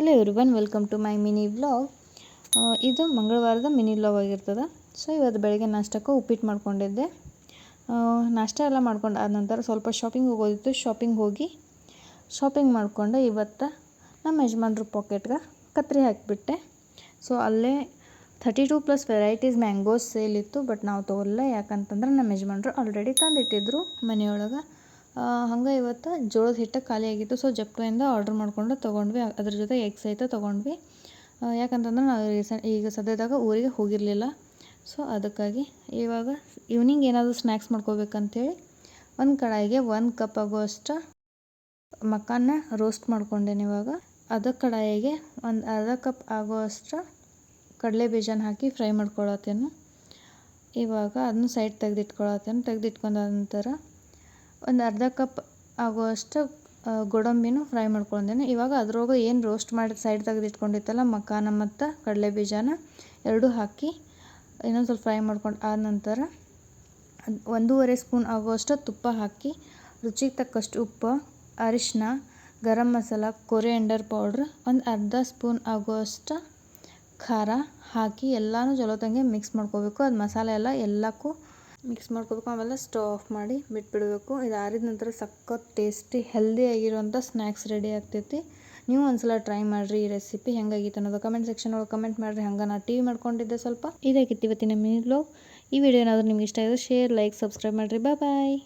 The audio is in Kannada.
Hello everyone, welcome to my mini vlog. ಇದು ಮಂಗಳವಾರದ ಮಿನಿ ವ್ಲಾಗ್ ಆಗಿರ್ತದೆ. ಸೊ ಇವತ್ತು ಬೆಳಗ್ಗೆ ನಾಷ್ಟಕ್ಕೆ ಉಪ್ಪಿಟ್ಟು ಮಾಡ್ಕೊಂಡಿದ್ದೆ. ನಾಷ್ಟ ಎಲ್ಲ ಮಾಡ್ಕೊಂಡು ಆದ ನಂತರ ಸ್ವಲ್ಪ ಶಾಪಿಂಗ್ ಹೋಗೋದಿತ್ತು. ಶಾಪಿಂಗ್ ಮಾಡಿಕೊಂಡು ಇವತ್ತು ನಮ್ಮ ಯಜಮಾನ್ರ ಪಾಕೆಟ್ಗೆ ಕತ್ರಿ ಹಾಕಿಬಿಟ್ಟೆ. ಸೊ ಅಲ್ಲೇ 32+ ವೆರೈಟೀಸ್ ಮ್ಯಾಂಗೋಸ್ ಸೇಲ್ ಇತ್ತು. ಬಟ್ ನಾವು ತೊಗೊಲ್ಲ, ಯಾಕಂತಂದ್ರೆ ನಮ್ಮ ಯಜಮಾನ್ರು ಆಲ್ರೆಡಿ ತಂದಿಟ್ಟಿದ್ರು ಮನೆಯೊಳಗೆ. ಹಂಗೆ ಇವತ್ತು ಜೋಳದ ಹಿಟ್ಟು ಖಾಲಿ ಆಗಿತ್ತು. ಸೊ ಜಪ್ಟೋಯಿಂದ ಆರ್ಡ್ರ್ ಮಾಡಿಕೊಂಡು ತೊಗೊಂಡ್ವಿ. ಅದ್ರ ಜೊತೆ ಎಗ್ ಸಹಿತ ತೊಗೊಂಡ್ವಿ. ಯಾಕಂತಂದ್ರೆ ನಾವು ಈಗ ಸದ್ಯದಾಗ ಊರಿಗೆ ಹೋಗಿರಲಿಲ್ಲ. ಸೊ ಅದಕ್ಕಾಗಿ ಇವಾಗ ಈವ್ನಿಂಗ್ ಏನಾದರೂ ಸ್ನ್ಯಾಕ್ಸ್ ಮಾಡ್ಕೋಬೇಕಂತೇಳಿ ಒಂದು ಕಡಾಯಿಗೆ 1 ಕಪ್ ಆಗುವಷ್ಟು ಮಕಾನ್ನ ರೋಸ್ಟ್ ಮಾಡ್ಕೊಂಡೇನೆ. ಇವಾಗ ಅದ ಕಡಾಯಿಗೆ ಒಂದು ಅರ್ಧ ಕಪ್ ಆಗುವಷ್ಟು ಕಡಲೆ ಬೀಜನ ಹಾಕಿ ಫ್ರೈ ಮಾಡ್ಕೊಳತ್ತೇನು. ಇವಾಗ ಅದನ್ನು ಸೈಡ್ ತೆಗೆದಿಟ್ಕೊಳತ್ತೇನು. ತೆಗೆದಿಟ್ಕೊಂಡಾದ ನಂತರ ಒಂದು ಅರ್ಧ ಕಪ್ ಆಗುವಷ್ಟು ಗೋಡಂಬಿನೂ ಫ್ರೈ ಮಾಡ್ಕೊಂಡಿದ್ದೇನೆ. ಇವಾಗ ಅದ್ರೊಳಗೆ ಏನು ರೋಸ್ಟ್ ಮಾಡಿ ಸೈಡ್ ತೆಗೆದಿಟ್ಕೊಂಡಿತ್ತಲ್ಲ ಮಕಾನ ಮತ್ತು ಕಡಲೆ ಬೀಜನ ಎರಡೂ ಹಾಕಿ ಇನ್ನೊಂದು ಸ್ವಲ್ಪ ಫ್ರೈ ಮಾಡ್ಕೊಂಡು ಆದ ನಂತರ 1.5 ಸ್ಪೂನ್ ಆಗುವಷ್ಟು ತುಪ್ಪ ಹಾಕಿ, ರುಚಿಗೆ ತಕ್ಕಷ್ಟು ಉಪ್ಪು, ಅರಿಶಿನ, ಗರಂ ಮಸಾಲ, ಕೊರಿಯಂಡರ್ ಪೌಡ್ರ್, ಒಂದು ಅರ್ಧ ಸ್ಪೂನ್ ಆಗುವಷ್ಟು ಖಾರ ಹಾಕಿ ಎಲ್ಲನೂ ಚಲೋತ್ತಂಗೆ ಮಿಕ್ಸ್ ಮಾಡ್ಕೋಬೇಕು. ಅದು ಮಸಾಲೆ ಎಲ್ಲಕ್ಕೂ ಮಿಕ್ಸ್ ಮಾಡ್ಕೋಬೇಕು. ಆಮೇಲೆ ಸ್ಟವ್ ಆಫ್ ಮಾಡಿ ಬಿಟ್ಬಿಡಬೇಕು. ಇದು ಆರಿದ ನಂತರ ಸಖತ್ ಟೇಸ್ಟಿ ಹೆಲ್ದಿ ಆಗಿರುವಂಥ ಸ್ನ್ಯಾಕ್ಸ್ ರೆಡಿ ಆಗ್ತೈತಿ. ನೀವು ಒಂದ್ಸಲ ಟ್ರೈ ಮಾಡಿರಿ. ಈ ರೆಸಿಪಿ ಹೆಂಗಾಗಿತ್ತು ಅನ್ನೋದು ಕಮೆಂಟ್ ಸೆಕ್ಷನ್ ಒಳಗೆ ಕಮೆಂಟ್ ಮಾಡಿರಿ. ಹಂಗೆ ನಾನು ಟಿ ವಿ ಮಾಡ್ಕೊಂಡಿದ್ದೆ ಸ್ವಲ್ಪ. ಇದಾಗಿತ್ತು ಇವತ್ತಿನ ಮಿನಿ ವ್ಲಾಗ್. ಈ ವಿಡಿಯೋ ಏನಾದರೂ ನಿಮ್ಗೆ ಇಷ್ಟ ಆಗಿದ್ರೆ ಶೇರ್, ಲೈಕ್, ಸಬ್ಸ್ಕ್ರೈಬ್ ಮಾಡಿರಿ. ಬಾಯ್.